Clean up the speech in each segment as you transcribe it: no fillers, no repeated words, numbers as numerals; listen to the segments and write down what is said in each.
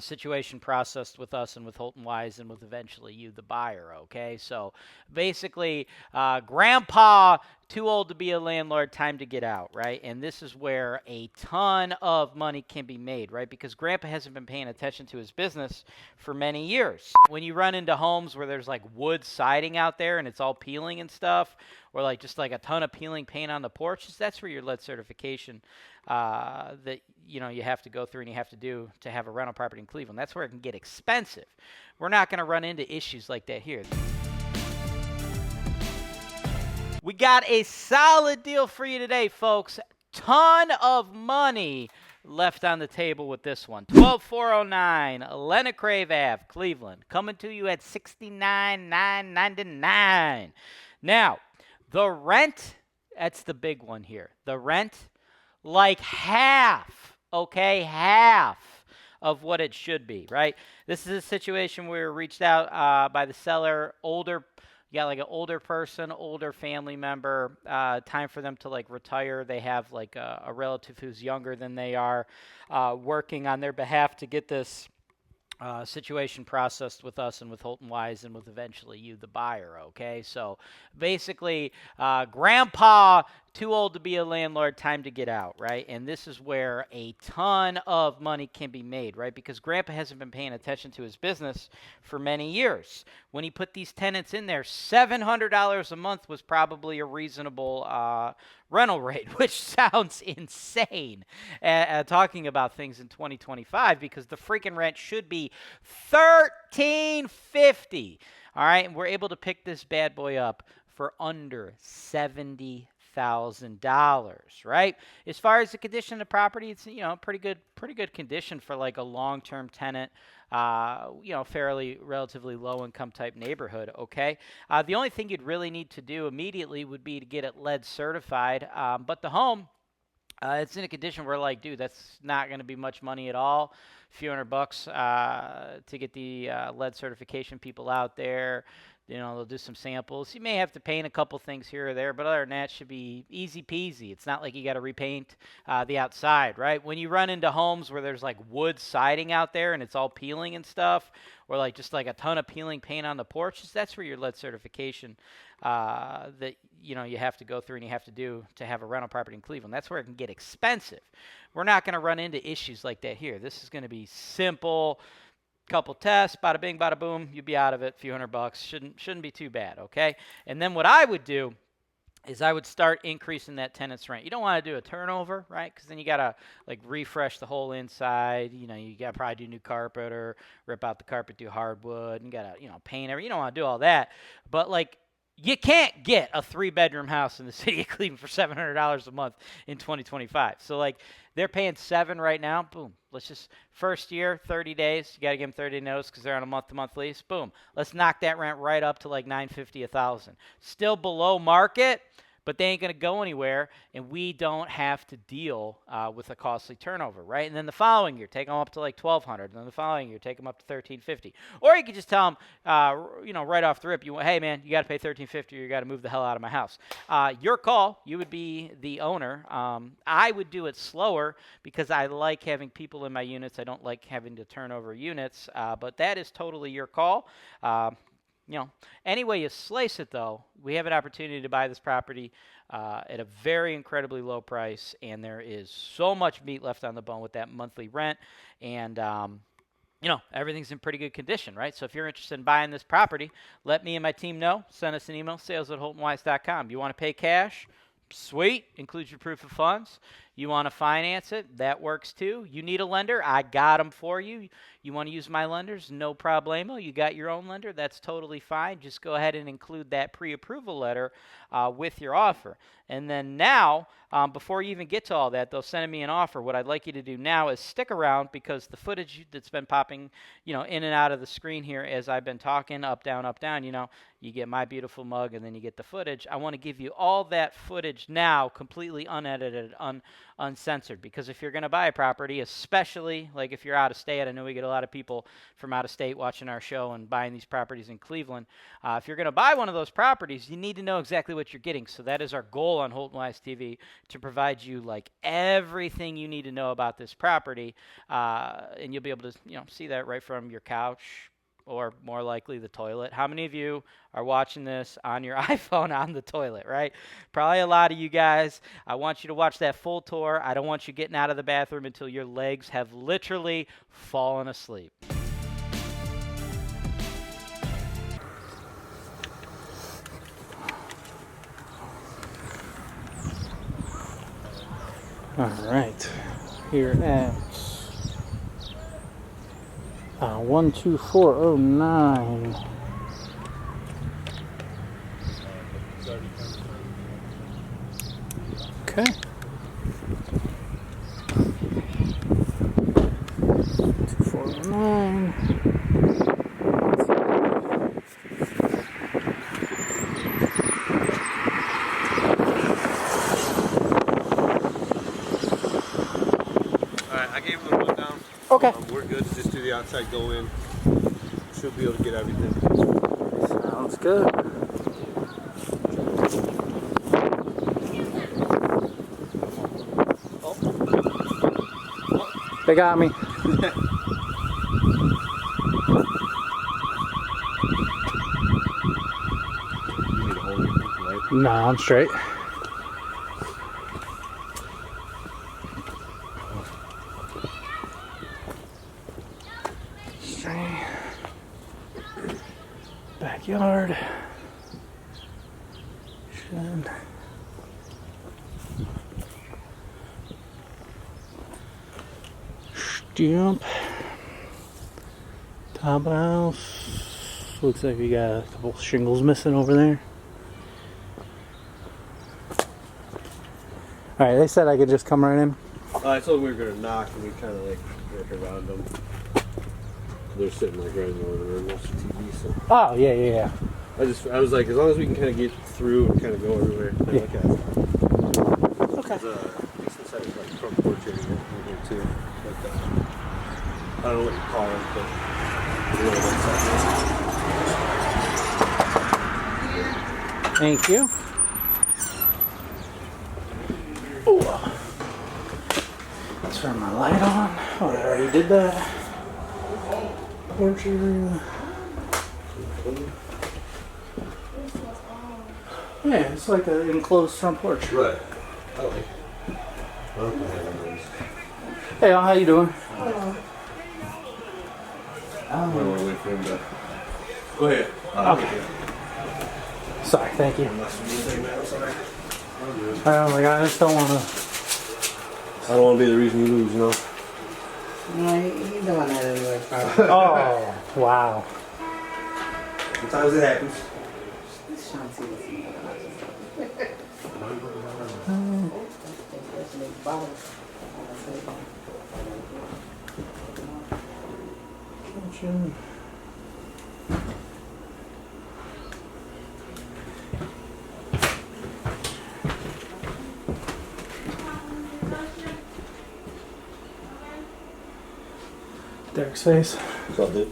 situation processed with us and with Holton Wise and with eventually you, the buyer. Okay, so basically, grandpa too old to be a landlord, time to get out, right? And this is where a ton of money can be made, right? Because grandpa hasn't been paying attention to his business for many years. When you run into homes where there's like wood siding out there and it's all peeling and stuff, or like just like a ton of peeling paint on the porches, that's where your lead certification that you have to go through and you have to do to have a rental property in Cleveland. That's where it can get expensive. We're not going to run into issues like that here. We got a solid deal for you today, folks. Ton of money left on the table with this one. 12409 Lenacrave Ave, Cleveland. Coming to you at $69,999. Now, the rent, that's the big one here. The rent, like half, okay? Half of what it should be, right? This is a situation where we were reached out by the seller, older. You got like an older person, older family member, time for them to like retire. They have like a relative who's younger than they are, working on their behalf to get this situation processed with us and with Holton Wise and with eventually you, the buyer. Okay, so basically, grandpa too old to be a landlord, time to get out, right? And this is where a ton of money can be made, right? Because grandpa hasn't been paying attention to his business for many years. When he put these tenants in there, $700 a month was probably a reasonable rental rate, which sounds insane talking about things in 2025 because the freaking rent should be $1,350. All right, and we're able to pick this bad boy up for under $70,000, right? As far as the condition of the property, it's pretty good condition for like a long-term tenant. Fairly relatively low income type neighborhood. Okay. The only thing you'd really need to do immediately would be to get it lead certified. But the home, it's in a condition where like, dude, that's not going to be much money at all. A few $100 to get the lead certification people out there. They'll do some samples. You may have to paint a couple things here or there, but other than that, it should be easy peasy. It's not like you got to repaint the outside, right? When you run into homes where there's like wood siding out there and it's all peeling and stuff, or like just like a ton of peeling paint on the porches, that's where your lead certification that you have to go through and you have to do to have a rental property in Cleveland. That's where it can get expensive. We're not going to run into issues like that here. This is going to be simple. Couple tests, bada bing, bada boom, you'd be out of it, a few $100. Shouldn't be too bad, okay? And then what I would do is I would start increasing that tenant's rent. You don't want to do a turnover, right? Because then you got to like refresh the whole inside. You got to probably do new carpet or rip out the carpet, do hardwood, and got to, paint everything. You don't want to do all that. But like, you can't get a 3-bedroom house in the city of Cleveland for $700 a month in 2025. So like they're paying $7 right now. Boom. Let's just first year, 30 days. You got to give them 30 notice because they're on a month-to-month lease. Boom. Let's knock that rent right up to like $950, $1,000. Still below market, but they ain't going to go anywhere, and we don't have to deal with a costly turnover, right? And then the following year, take them up to like $1,200, and then the following year, take them up to $1,350. Or you could just tell them, right off the rip, hey, man, you got to pay $1,350 or you got to move the hell out of my house. Your call. You would be the owner. I would do it slower because I like having people in my units. I don't like having to turn over units, but that is totally your call. Any way you slice it, though, we have an opportunity to buy this property at a very incredibly low price, and there is so much meat left on the bone with that monthly rent, and everything's in pretty good condition, right? So if you're interested in buying this property, let me and my team know. Send us an email, sales@holtonwise.com. You want to pay cash? Sweet. Includes your proof of funds. You want to finance it? That works too. You need a lender? I got them for you. You want to use my lenders? No problemo. You got your own lender? That's totally fine. Just go ahead and include that pre-approval letter with your offer. And then now, before you even get to all that, they'll send me an offer. What I'd like you to do now is stick around because the footage that's been popping, in and out of the screen here as I've been talking, up, down, you get my beautiful mug and then you get the footage. I want to give you all that footage now, completely unedited, uncensored. Because if you're going to buy a property, especially like if you're out of state, I know we get a lot of people from out of state watching our show and buying these properties in Cleveland. If you're going to buy one of those properties, you need to know exactly what you're getting. So that is our goal on Holton Wise TV, to provide you like everything you need to know about this property, and you'll be able to see that right from your couch, or more likely the toilet. How many of you are watching this on your iPhone on the toilet, right? Probably a lot of you guys. I want you to watch that full tour. I don't want you getting out of the bathroom until your legs have literally fallen asleep. All right, here at 12409. Okay. 2409. Alright, I gave him a rundown. Okay. We're good to just do the outside go in. Should be able to get everything. Sounds good. Oh. They got me. You need to hold it, right? No, I'm straight. Backyard. Shed. Stump. Top house. Looks like we got a couple shingles missing over there. Alright, they said I could just come right in. I told them we were going to knock and we kind of like work around them. They're sitting like right in the living room watching TV. So. Oh, yeah. I was like, as long as we can kind of get through and kind of go everywhere. Yeah. Okay. There's a decent sized like front porch area in here too. But I don't know what you call it, but you know what Thank you. Oh, turn my light on. Oh, I already did that. Porch area. Yeah, it's like an enclosed front porch. Right. I like it. I don't know how it is. Hey, how you doing? I want to wait for him to. Go ahead. Okay. Sorry, thank you. I'm sorry. Oh my god, I just don't want to. I don't want to be the reason you lose, you know? No, he's doing that anyway, probably. Oh, wow. Sometimes it happens. He's trying to see what's in Kitchen. Derek's face. What's up, dude?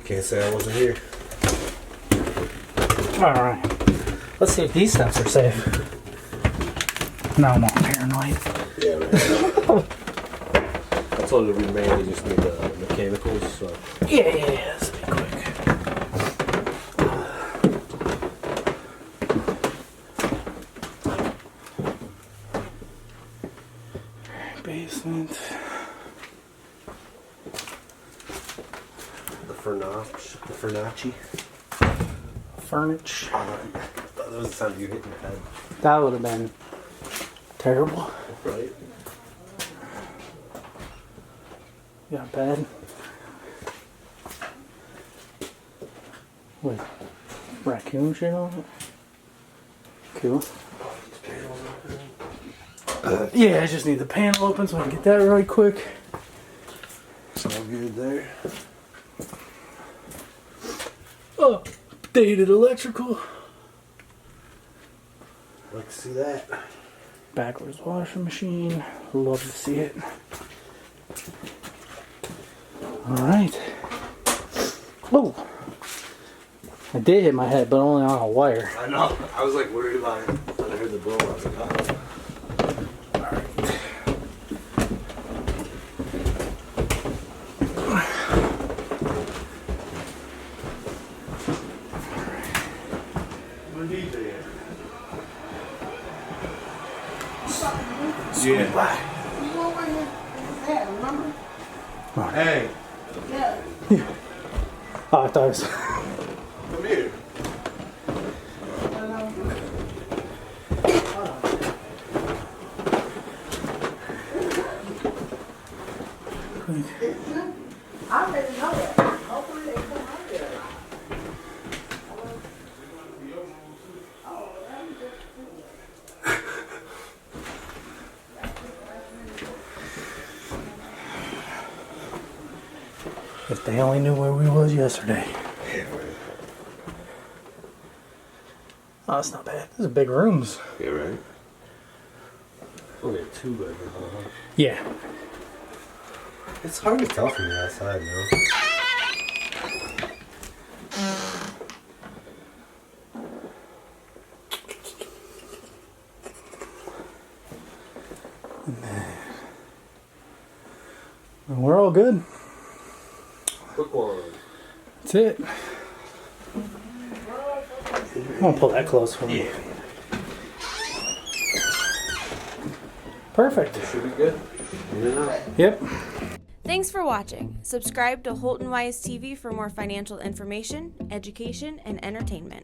Can't say I wasn't here. Alright. Let's see if these steps are safe. Now I'm all paranoid. Yeah, right. I told you we mainly just need the mechanicals, so. Yeah, let's be quick. Basement. The Fernacci. Furniture. That was the sound you hit in your head. That would have been terrible. Right. Yeah, bed. With raccoon shit on it. Cool. Yeah, I just need the panel open so I can get that really quick. It's all good there. Oh, dated electrical. Like to see that. Backwards washing machine. Love to see it. Alright. Oh! I did hit my head, but only on a wire. I know. I was like worried about it. When I heard the boom, I was like, oh. Yeah. You know where his head, remember? Hey, Yeah. Oh, I thought it was... come here. I already know that. Hopefully they come out there. If they only knew where we was yesterday. Yeah, right. Oh, that's not bad. Those are big rooms. Yeah, right. Only a 2-bedroom, huh? Yeah. It's hard to tell from the outside, you know? We're all good. Quick one. That's it. I won't pull that close for me. Perfect. Should be good. Yeah. Yep. Thanks for watching. Subscribe to Holton Wise TV for more financial information, education, and entertainment.